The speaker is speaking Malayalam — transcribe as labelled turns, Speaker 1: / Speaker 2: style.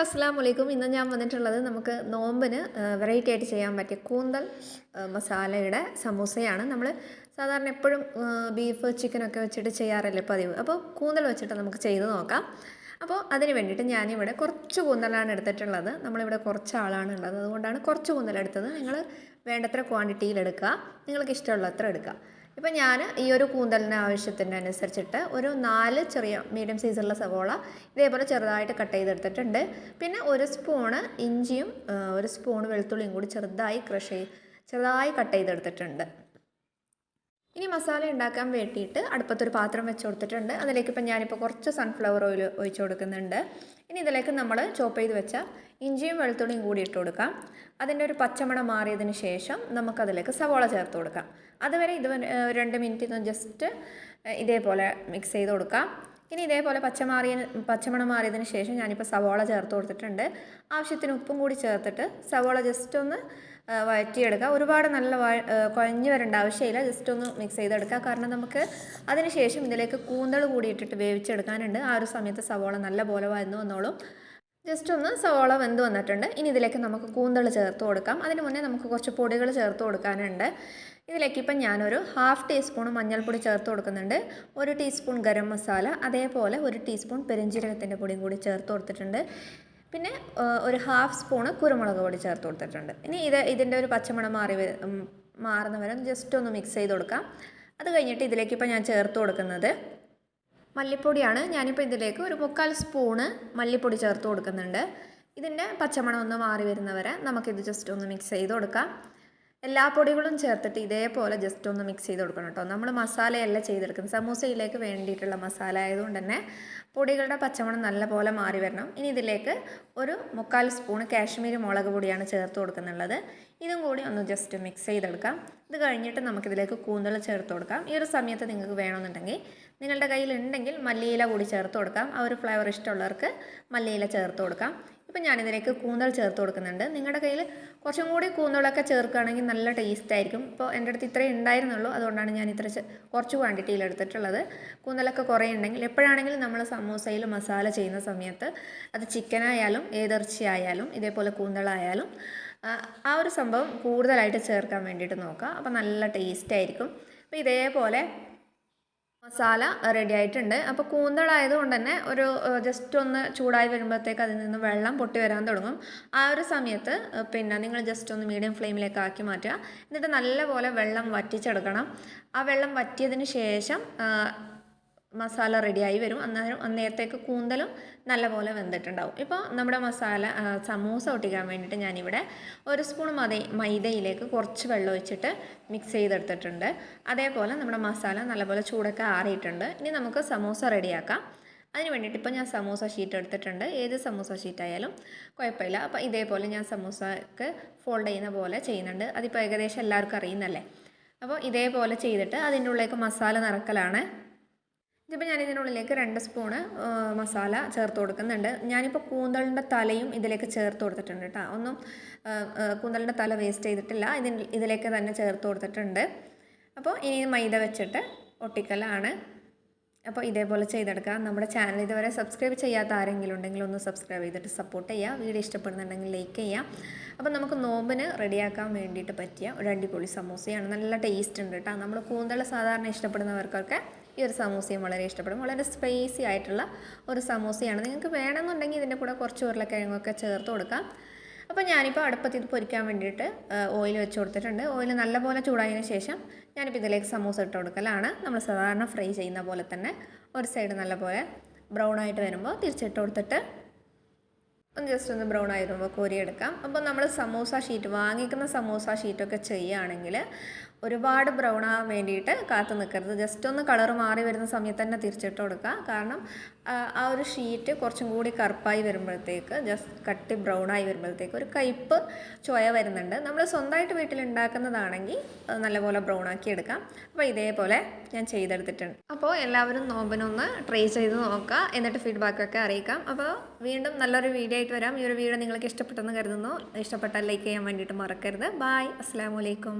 Speaker 1: അസ്സലാമു അലൈക്കും. ഇന്ന് ഞാൻ വന്നിട്ടുള്ളത് നമുക്ക് നോമ്പിന് വെറൈറ്റി ആയിട്ട് ചെയ്യാൻ പറ്റിയ കൂന്തൽ മസാലയുടെ സമൂസയാണ്. നമ്മൾ സാധാരണ എപ്പോഴും ബീഫ് ചിക്കനൊക്കെ വെച്ചിട്ട് ചെയ്യാറല്ലേ പതിവ്. അപ്പോൾ കൂന്തൽ വെച്ചിട്ട് നമുക്ക് ചെയ്ത് നോക്കാം. അപ്പോൾ അതിന് വേണ്ടിയിട്ട് ഞാനിവിടെ കുറച്ച് കൂന്തലാണ് എടുത്തിട്ടുള്ളത്. നമ്മളിവിടെ കുറച്ച് ആളാണ് ഉള്ളത്, അതുകൊണ്ടാണ് കുറച്ച് കൂന്തൽ എടുത്തത്. നിങ്ങൾ വേണ്ടത്ര ക്വാണ്ടിറ്റിയിൽ എടുക്കുക, നിങ്ങൾക്ക് ഇഷ്ടമുള്ളത്ര എടുക്കുക. ഇപ്പം ഞാൻ ഈ ഒരു കൂന്തലിന് ആവശ്യത്തിൻ്റെ അനുസരിച്ചിട്ട് ഒരു 4 ചെറിയ മീഡിയം സൈസുള്ള സവോള ഇതേപോലെ ചെറുതായിട്ട് കട്ട് ചെയ്തെടുത്തിട്ടുണ്ട്. പിന്നെ 1 സ്പൂണ് ഇഞ്ചിയും 1 സ്പൂൺ വെളുത്തുള്ളിയും കൂടി ചെറുതായി കട്ട് ചെയ്തെടുത്തിട്ടുണ്ട്. ഇനി മസാല ഉണ്ടാക്കാൻ വേണ്ടിയിട്ട് അടുപ്പത്തൊരു പാത്രം വെച്ച് കൊടുത്തിട്ടുണ്ട്. അതിലേക്ക് ഞാനിപ്പോൾ കുറച്ച് സൺഫ്ലവർ ഓയിൽ ഒഴിച്ച് കൊടുക്കുന്നുണ്ട്. ഇനി ഇതിലേക്ക് നമ്മൾ ചോപ്പ് ചെയ്ത് വെച്ച ഇഞ്ചിയും വെളുത്തുള്ളിയും കൂടി ഇട്ട് കൊടുക്കാം. അതിൻ്റെ ഒരു പച്ചമണം മാറിയതിന് ശേഷം നമുക്കതിലേക്ക് സവോള ചേർത്ത് കൊടുക്കാം. അതുവരെ 2 മിനിറ്റ് ജസ്റ്റ് ഇതേപോലെ മിക്സ് ചെയ്ത് കൊടുക്കാം. ഇനി ഇതേപോലെ പച്ചമണം മാറിയതിന് ശേഷം ഞാനിപ്പോൾ സവോള ചേർത്ത് കൊടുത്തിട്ടുണ്ട്. ആവശ്യത്തിന് ഉപ്പും കൂടി ചേർത്തിട്ട് സവോള ജസ്റ്റ് ഒന്ന് വഴറ്റിയെടുക്കുക. ഒരുപാട് നല്ല കുഴഞ്ഞു വരേണ്ട ആവശ്യമില്ല, ജസ്റ്റ് ഒന്ന് മിക്സ് ചെയ്തെടുക്കുക. കാരണം നമുക്ക് അതിന് ശേഷം ഇതിലേക്ക് കൂന്തൽ കൂടി ഇട്ടിട്ട് വേവിച്ചെടുക്കാനുണ്ട്. ആ ഒരു സമയത്ത് സവോള നല്ല പോലെ വഴന്നു വന്നോളും. ജസ്റ്റ് ഒന്ന് സവോള വെന്ത് വന്നിട്ടുണ്ട്. ഇനി ഇതിലേക്ക് നമുക്ക് കൂന്തൽ ചേർത്ത് കൊടുക്കാം. അതിന് മുന്നേ നമുക്ക് കുറച്ച് പൊടികൾ ചേർത്ത് കൊടുക്കാനുണ്ട്. ഇതിലേക്ക് ഇപ്പം ഞാനൊരു 1/2 ടീസ്പൂൺ മഞ്ഞൾപ്പൊടി ചേർത്ത് കൊടുക്കുന്നുണ്ട്. 1 ടീസ്പൂൺ ഗരം മസാല, അതേപോലെ 1 ടീസ്പൂൺ പെരുംജീരകത്തിൻ്റെ പൊടിയും കൂടി ചേർത്ത് കൊടുത്തിട്ടുണ്ട്. പിന്നെ ഒരു 1/2 സ്പൂണ് കുരുമുളക് പൊടി ചേർത്ത് കൊടുത്തിട്ടുണ്ട്. ഇനി ഇതിൻ്റെ ഒരു പച്ചമണം മാറുന്ന വരെ ജസ്റ്റ് ഒന്ന് മിക്സ് ചെയ്ത് കൊടുക്കാം. അത് കഴിഞ്ഞിട്ട് ഇതിലേക്ക് ഇപ്പം ഞാൻ ചേർത്ത് കൊടുക്കുന്നത് മല്ലിപ്പൊടിയാണ്. ഞാനിപ്പോൾ ഇതിലേക്ക് ഒരു 3/4 സ്പൂണ് മല്ലിപ്പൊടി ചേർത്ത് കൊടുക്കുന്നുണ്ട്. ഇതിൻ്റെ പച്ചമണം ഒന്ന് മാറി വരുന്നവരെ നമുക്കിത് ജസ്റ്റ് ഒന്ന് മിക്സ് ചെയ്ത് കൊടുക്കാം. എല്ലാ പൊടികളും ചേർത്തിട്ട് ഇതേപോലെ ജസ്റ്റ് ഒന്ന് മിക്സ് ചെയ്ത് കൊടുക്കണം കേട്ടോ. നമ്മൾ മസാലയല്ല ചെയ്തെടുക്കുന്നത്, സമൂസയിലേക്ക് വേണ്ടിയിട്ടുള്ള മസാല ആയതുകൊണ്ട് തന്നെ പൊടികളുടെ പച്ചമണം നല്ലപോലെ മാറി വരണം. ഇനി ഇതിലേക്ക് ഒരു 3/4 സ്പൂൺ കാശ്മീരി മുളക് പൊടിയാണ് ചേർത്ത് കൊടുക്കുന്നുള്ളത്. ഇതും കൂടി ഒന്ന് ജസ്റ്റ് മിക്സ് ചെയ്തെടുക്കാം. ഇത് കഴിഞ്ഞിട്ട് നമുക്കിതിലേക്ക് കൂന്തൽ ചേർത്ത് കൊടുക്കാം. ഈ ഒരു സമയത്ത് നിങ്ങൾക്ക് വേണമെന്നുണ്ടെങ്കിൽ നിങ്ങളുടെ കയ്യിൽ ഉണ്ടെങ്കിൽ മല്ലിയില കൂടി ചേർത്ത് കൊടുക്കാം. ആ ഒരു ഫ്ലേവർ ഇഷ്ടമുള്ളവർക്ക് മല്ലിയില ചേർത്ത് കൊടുക്കാം. ഇപ്പം ഞാനിതിലേക്ക് കൂന്തൽ ചേർത്ത് കൊടുക്കുന്നുണ്ട്. നിങ്ങളുടെ കയ്യിൽ കുറച്ചും കൂടി കൂന്തലൊക്കെ ചേർക്കുകയാണെങ്കിൽ നല്ല ടേസ്റ്റ് ആയിരിക്കും. ഇപ്പോൾ എൻ്റെ അടുത്ത് ഇത്രയും ഉണ്ടായിരുന്നുള്ളൂ, അതുകൊണ്ടാണ് ഞാൻ കുറച്ച് ക്വാണ്ടിറ്റിയിൽ എടുത്തിട്ടുള്ളത്. കൂന്തലൊക്കെ കുറേ ഉണ്ടെങ്കിൽ എപ്പോഴാണെങ്കിലും നമ്മൾ സമൂസയിൽ മസാല ചെയ്യുന്ന സമയത്ത് അത് ചിക്കനായാലും ഏതിറച്ചി ആയാലും ഇതേപോലെ കൂന്തളായാലും ആ ഒരു സംഭവം കൂടുതലായിട്ട് ചേർക്കാൻ വേണ്ടിയിട്ട് നോക്കുക. അപ്പോൾ നല്ല ടേസ്റ്റ് ആയിരിക്കും. അപ്പോൾ ഇതേപോലെ മസാല റെഡി ആയിട്ടുണ്ട്. അപ്പോൾ കൂന്തളായതുകൊണ്ട് തന്നെ ഒരു ജസ്റ്റ് ഒന്ന് ചൂടായി വരുമ്പോഴത്തേക്ക് അതിൽ നിന്ന് വെള്ളം പൊട്ടി വരാൻ തുടങ്ങും. ആ ഒരു സമയത്ത് നിങ്ങൾ ജസ്റ്റ് ഒന്ന് മീഡിയം ഫ്ലെയിമിലേക്ക് ആക്കി മാറ്റുക. എന്നിട്ട് നല്ലപോലെ വെള്ളം വറ്റിച്ചെടുക്കണം. ആ വെള്ളം വറ്റിയതിന് ശേഷം മസാല റെഡിയായി വരും. അന്നേരത്തേക്ക് കൂന്തലും നല്ലപോലെ വെന്തിട്ടുണ്ടാവും. ഇപ്പോൾ നമ്മുടെ സമൂസ ഒട്ടിക്കാൻ വേണ്ടിയിട്ട് ഞാനിവിടെ 1 സ്പൂൺ മൈദയിലേക്ക് കുറച്ച് വെള്ളം ഒഴിച്ചിട്ട് മിക്സ് ചെയ്തെടുത്തിട്ടുണ്ട്. അതേപോലെ നമ്മുടെ മസാല നല്ലപോലെ ചൂടൊക്കെ ആറിയിട്ടുണ്ട്. ഇനി നമുക്ക് സമൂസ റെഡിയാക്കാം. അതിന് വേണ്ടിയിട്ട് ഇപ്പോൾ ഞാൻ സമൂസ ഷീറ്റ് എടുത്തിട്ടുണ്ട്. ഏത് സമൂസ ഷീറ്റായാലും കുഴപ്പമില്ല. അപ്പോൾ ഇതേപോലെ ഞാൻ സമൂസക്ക് ഫോൾഡ് ചെയ്യുന്ന പോലെ ചെയ്യുന്നുണ്ട്. അതിപ്പോൾ ഏകദേശം എല്ലാവർക്കും അറിയുന്നല്ലേ. അപ്പോൾ ഇതേപോലെ ചെയ്തിട്ട് അതിൻ്റെ ഉള്ളിലേക്ക് മസാല നിറക്കലാണ്. ഇതിപ്പോൾ ഞാൻ ഇതിനുള്ളിലേക്ക് 2 സ്പൂണ് മസാല ചേർത്ത് കൊടുക്കുന്നുണ്ട്. ഞാനിപ്പോൾ കൂന്തലിൻ്റെ തലയും ഇതിലേക്ക് ചേർത്ത് കൊടുത്തിട്ടുണ്ട് കേട്ടോ. കൂന്തലിൻ്റെ തല വേസ്റ്റ് ചെയ്തിട്ടില്ല, ഇതിലേക്ക് തന്നെ ചേർത്ത് കൊടുത്തിട്ടുണ്ട്. അപ്പോൾ ഇനി മൈദ വെച്ചിട്ട് ഒട്ടിക്കലാണ്. അപ്പോൾ ഇതേപോലെ ചെയ്തെടുക്കുക. നമ്മുടെ ചാനൽ ഇതുവരെ സബ്സ്ക്രൈബ് ചെയ്യാത്ത ആരെങ്കിലും ഉണ്ടെങ്കിൽ ഒന്ന് സബ്സ്ക്രൈബ് ചെയ്തിട്ട് സപ്പോർട്ട് ചെയ്യുക. വീഡിയോ ഇഷ്ടപ്പെടുന്നുണ്ടെങ്കിൽ ലൈക്ക് ചെയ്യുക. അപ്പോൾ നമുക്ക് നോമ്പിന് റെഡിയാക്കാൻ വേണ്ടിയിട്ട് പറ്റിയ ഒരു അടിപൊളി സമൂസയാണ്. നല്ല ടേസ്റ്റ് ഉണ്ട് കേട്ടോ. നമ്മൾ കൂന്തൽ സാധാരണ ഇഷ്ടപ്പെടുന്നവർക്കൊക്കെ ഈ ഒരു സമൂസയും വളരെ ഇഷ്ടപ്പെടും. വളരെ സ്പൈസി ആയിട്ടുള്ള ഒരു സമൂസയാണ്. നിങ്ങൾക്ക് വേണമെന്നുണ്ടെങ്കിൽ ഇതിൻ്റെ കൂടെ കുറച്ച് ഉരുളക്കിഴങ്ങൊക്കെ ചേർത്ത് കൊടുക്കാം. അപ്പോൾ ഞാനിപ്പോൾ അടുപ്പത്ത് ഇത് പൊരിക്കാൻ വേണ്ടിയിട്ട് ഓയിൽ വെച്ച് കൊടുത്തിട്ടുണ്ട്. ഓയിൽ നല്ലപോലെ ചൂടായതിന് ശേഷം ഞാനിപ്പോൾ ഇതിലേക്ക് സമൂസ ഇട്ട് കൊടുക്കലാണ്. നമ്മൾ സാധാരണ ഫ്രൈ ചെയ്യുന്ന പോലെ തന്നെ ഒരു സൈഡ് നല്ലപോലെ ബ്രൗൺ ആയിട്ട് വരുമ്പോൾ തിരിച്ചിട്ട് കൊടുത്തിട്ട് ജസ്റ്റ് ഒന്ന് ബ്രൗൺ ആയി വരുമ്പോൾ കോരിയെടുക്കാം. അപ്പോൾ നമ്മൾ വാങ്ങിക്കുന്ന സമൂസ ഷീറ്റൊക്കെ ചെയ്യുകയാണെങ്കിൽ ഒരുപാട് ബ്രൗൺ ആകാൻ വേണ്ടിയിട്ട് കാത്തു നിൽക്കരുത്. ജസ്റ്റ് ഒന്ന് കളർ മാറി വരുന്ന സമയത്ത് തന്നെ തിരിച്ചിട്ട് കൊടുക്കുക. കാരണം ആ ഒരു ഷീറ്റ് കുറച്ചും കൂടി കറുപ്പായി വരുമ്പോഴത്തേക്ക് കട്ടി ബ്രൗൺ ആയി വരുമ്പോഴത്തേക്ക് ഒരു കയ്പ്പ് ചൊയ വരുന്നുണ്ട്. നമ്മൾ സ്വന്തമായിട്ട് വീട്ടിലുണ്ടാക്കുന്നതാണെങ്കിൽ നല്ലപോലെ ബ്രൗൺ ആക്കി എടുക്കാം. അപ്പോൾ ഇതേപോലെ ഞാൻ ചെയ്തെടുത്തിട്ടുണ്ട്. അപ്പോൾ എല്ലാവരും നോമ്പിനൊന്ന് ട്രൈ ചെയ്ത് നോക്കുക, എന്നിട്ട് ഫീഡ്ബാക്കൊക്കെ അറിയിക്കാം. അപ്പോൾ വീണ്ടും നല്ലൊരു വീഡിയോ ആയിട്ട് വരാം. ഈ ഒരു വീഡിയോ നിങ്ങൾക്ക് ഇഷ്ടപ്പെട്ടെന്ന് കരുതുന്നു. ഇഷ്ടപ്പെട്ടാൽ ലൈക്ക് ചെയ്യാൻ വേണ്ടിയിട്ട് മറക്കരുത്. ബായ്, അസ്സലാമു അലൈക്കും.